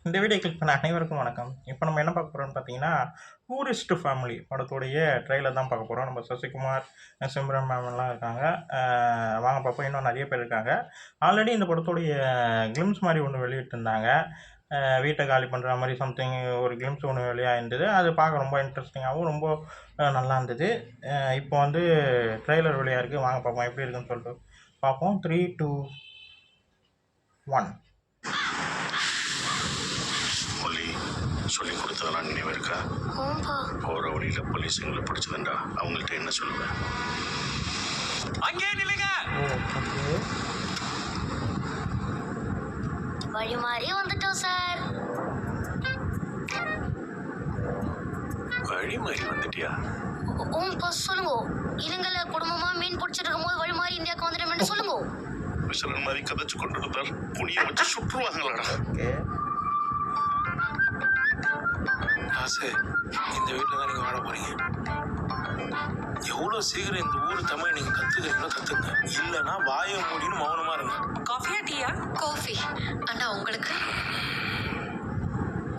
இந்த video click பண்ண அனைவருக்கும் வணக்கம். இப்போ நம்ம என்ன பார்க்க போறோம்னு பார்த்தீங்கன்னா, டூரிஸ்ட் ஃபேமிலி படத்துடைய ட்ரெய்லர் தான் பார்க்க போறோம். நம்ம சசிகுமார், சிம்ரன் மேம்லாம் இருக்காங்க. வாங்க பார்ப்போம். இன்னும் நெறைய பேர் இருக்காங்க. ஆல்ரெடி இந்த படத்துடைய கிளிம்ஸ் மாரி ஒண்ணு வெளியிட்டிருந்தாங்க. வீட்ட காலி பண்ற மாரி சம்திங் ஒரு கிளிம்ஸ் ஒண்ணு வெளியாயிருந்தது. அது பார்க்க ரொம்ப இன்ட்ரெஸ்டிங்காவும் ரொம்ப நல்லா இருந்தது. இப்போ வந்து ட்ரெய்லர் வெளியாயிருக்கு. வாங்க பார்ப்போம் எப்படி இருக்குன்னு சொல்லிட்டு பார்ப்போம். 3, 2, 1. சொல்லி கொடுத்ததெல்லாம் நினைவு இருக்கா? போற வழியில போலீஸ் எங்களை பிடிச்சதுண்டா, அவங்கள்ட்ட என்ன சொல்லுவேன்? அங்கே நில்லுங்க. வழி மாறி வந்துட்டோம் சார். வழி மாறி வந்துட்டியா? சொல்லுங்க. இலங்கையில குடும்பமா மீன் பிடிச்சிட்டு இருக்கும்போது வழி மாறி இந்தியாவுக்கு வந்துட்டோம்னு சொல்லுங்க. விசரன் மாதிரி கதைச்சு கொண்டு இருந்தால் புனிய வச்சு சுற்றுவாங்களாடா. ஆசை, இந்த வீட்டில் தான் நீங்கள் வாழ போறீங்க. எவ்வளோ சீக்கிரம் இந்த ஊர் தமிழ் நீங்கள் கற்றுக்கிறீங்களோ கற்றுங்க. இல்லைன்னா வாயை மூடின்னு மௌனமா இருங்க. காஃபியா டீயா? காஃபி. அண்ணா உங்களுக்கு?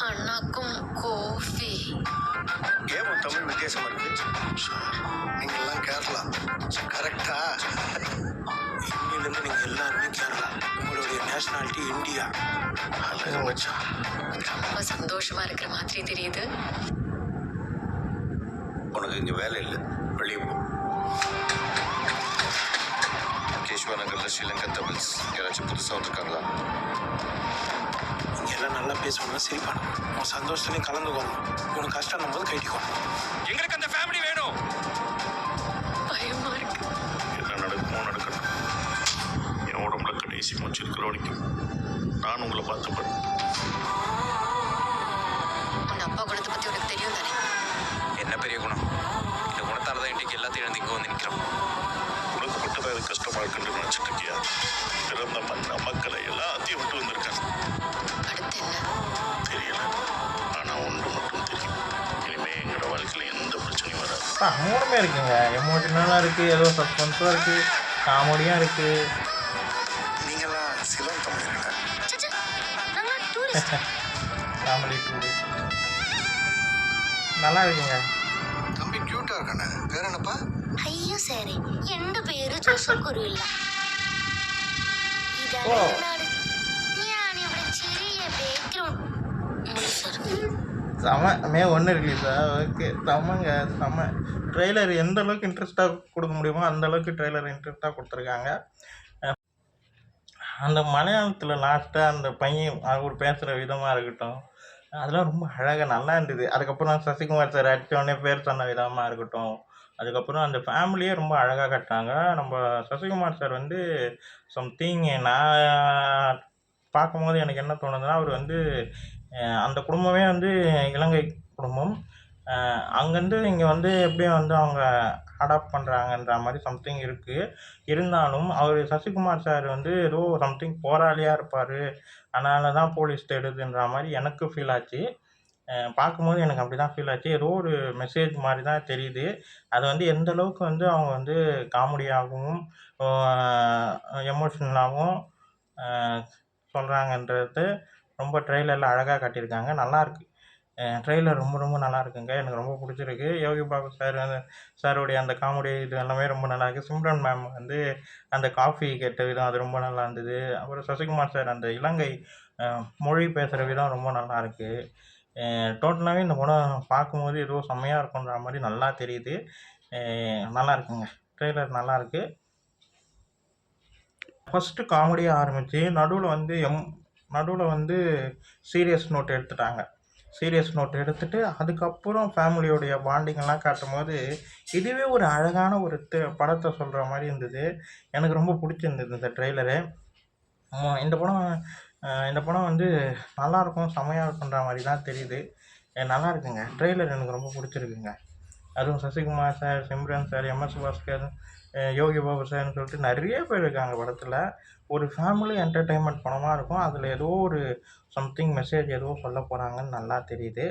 அண்ணாக்கும் காஃபி. ஏன் உன் தமிழ் வித்தியாசமா இருக்கு? நீங்கெல்லாம் கேரளா கரெக்டா? இன்னிலிருந்து நீங்கள் எல்லாருமே கேரளா. உங்களுடைய நேஷனாலிட்டி இந்தியா. அழகு மச்சான். ரொம்ப சந்தோஷமா இருக்கிற மாதிரி தெரியுது. உனக்கு இங்க வேலை இல்லை, வெளியே போ. கேஷ்வா நகர்ல ஸ்ரீலங்கா தமிழ்ஸ் யாராச்சும் புதுசா வந்திருக்காங்களா? இங்க எல்லாம் நல்லா பேசணும்னா சிரிப்பானு. உன் சந்தோஷத்துலையும் கலந்துக்கணும். உனக்கு கஷ்டம் போது கைட்டிக்கணும். எங்களுக்கு அந்த ஃபேமிலி வேணும். பயமா இருக்கு. என்ன நடக்குமோ நடக்கணும். என் உடம்புல கடைசி மூச்சு இருக்கிற வரைக்கும் நான் உங்களை பார்த்துப்பேன். உன் அப்பா குணத்தை பத்தி உனக்கு தெரியும் தானே? என்ன பெரிய குணம்? இந்த குணத்தால தான் இன்றைக்கு எல்லாத்தையும் இழந்து இங்கே வந்து நிற்கிறோம். உனக்கு மட்டும்தான் இது கஷ்டமா இருக்குன்னு நினைச்சிட்டு இருக்கியா? பிறந்த மண்ண மக்களை எல்லாத்தையும் விட்டு வந்திருக்கேன். அடுத்து என்ன? தெரியல, ஆனா ஒன்று மட்டும் தெரியும். இனிமே எங்களோட வாழ்க்கையில எந்த பிரச்சனையும் வராது. மூணுமே இருக்குங்க. எமோஷனலாக இருக்குது, ஏதோ சஸ்பென்ஸாக இருக்குது, காமெடியாக இருக்குது. நீங்களாம் சிலம் தமிழர்களா? நாங்க டூரிஸ்ட். ஃபேமிலி டூரிஸ்ட் நல்லா இருக்குங்க. தம்பி கியூட்டா இருக்கானே, பேர் என்னப்பா? ஐயோ சரி, எந்த பேரு ஜோசப் குருவில்ல. ஓ. നാട് ഞാൻ ഇവിടെ ചെറിയ ബാക്ക്ഗ്രൗണ്ട് செம மே 1 ரிலீஸா? ஓகே, செம்மங்க, செம. ட்ரெய்லர் எந்த அளவுக்கு இன்ட்ரெஸ்ட்டாக கொடுக்க முடியுமோ அந்த அளவுக்கு ட்ரெய்லர் இன்ட்ரெஸ்ட்டாக கொடுத்துருக்காங்க. அந்த மலையாளத்தில் லாஸ்ட்டாக அந்த பையன் அவர் பேசுகிற விதமாக இருக்கட்டும், அதெல்லாம் ரொம்ப அழகாக நல்லா இருந்தது. அதுக்கப்புறம் சசிகுமார் சார் அடித்தோடனே பேர் சொன்ன விதமாக இருக்கட்டும், அதுக்கப்புறம் அந்த ஃபேமிலியே ரொம்ப அழகாக கட்டுறாங்க. நம்ம சசிகுமார் சார் வந்து சம்திங் நான் பார்க்கும்போது எனக்கு என்ன தோணுதுன்னா, அவர் வந்து அந்த குடும்பமே வந்து இலங்கை குடும்பம். அங்கேருந்து இங்கே வந்து எப்படியும் வந்து அவங்க அடாப்ட் பண்ணுறாங்கன்ற மாதிரி சம்திங் இருக்குது. இருந்தாலும் அவர் சசிகுமார் சார் வந்து ஏதோ சம்திங் போராளியாக இருப்பார், அதனால தான் போலீஸ் தேடுதுன்ற மாதிரி எனக்கு ஃபீல் ஆச்சு. பார்க்கும்போது எனக்கு அப்படி தான் ஃபீல் ஆச்சு. ஏதோ ஒரு மெசேஜ் மாதிரி தான் தெரியுது. அது வந்து எந்த அளவுக்கு வந்து அவங்க வந்து காமெடியாகவும் எமோஷ்னலாகவும் சொல்கிறாங்கன்றது ரொம்ப ட்ரெய்லரில் அழகாக காட்டியிருக்காங்க. நல்லாயிருக்கு. ட்ரெய்லர் ரொம்ப ரொம்ப நல்லா இருக்குங்க. எனக்கு ரொம்ப பிடிச்சிருக்கு. யோகி பாபு சார் சாருடைய அந்த காமெடி இது எல்லாமே ரொம்ப நல்லாயிருக்கு. சிம்ரன் மேம் வந்து அந்த காஃபி கேட்ட விதம் அது ரொம்ப நல்லா இருந்தது. அப்புறம் சசிகுமார் சார் அந்த இலங்கை மொழி பேசுகிற விதம் ரொம்ப நல்லாயிருக்கு. டோட்டலாகவே இந்த படம் பார்க்கும்போது ஏதோ செம்மையாக இருக்குன்ற மாதிரி நல்லா தெரியுது. நல்லா இருக்குங்க. ட்ரெய்லர் நல்லாயிருக்கு. ஃபஸ்ட்டு காமெடியாக ஆரம்பித்து நடுவில் வந்து சீரியஸ் நோட் எடுத்துட்டாங்க. சீரியஸ் நோட் எடுத்துகிட்டு அதுக்கப்புறம் ஃபேமிலியோடைய பாண்டிங்கெல்லாம் காட்டும்போது இதுவே ஒரு அழகான ஒரு படத்தை சொல்கிற மாதிரி இருந்தது. எனக்கு ரொம்ப பிடிச்சிருந்தது இந்த ட்ரெய்லரு. இந்த படம் வந்து நல்லாயிருக்கும், செம்மையாக இருக்குன்ற மாதிரி தான் தெரியுது. நல்லா இருக்குங்க. ட்ரெய்லர் எனக்கு ரொம்ப பிடிச்சிருக்குங்க. அதுவும் Sasikumar sir, Simran sir, MS Bhaskar, Yogi Babu சார்னு சொல்லிட்டு நிறைய பேர் இருக்காங்க படத்தில். ஒரு ஃபேமிலி என்டர்டெயின்மெண்ட் படமாக இருக்கும். அதில் ஏதோ ஒரு சம்திங் மெசேஜ் ஏதோ சொல்ல போகிறாங்கன்னு நல்லா தெரியுது.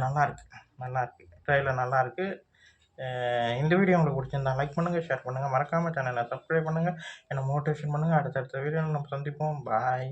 நல்லாயிருக்கு. ட்ரெய்லர் நல்லாயிருக்கு. இந்த வீடியோ உங்களுக்கு பிடிச்சிருந்தா லைக் பண்ணுங்கள், ஷேர் பண்ணுங்கள், மறக்காமல் சேனலை சப்ஸ்கிரைப் பண்ணுங்கள், என்னை மோட்டிவேஷன் பண்ணுங்கள். அடுத்தடுத்த வீடியோவில் நம்ம சந்திப்போம். பாய்.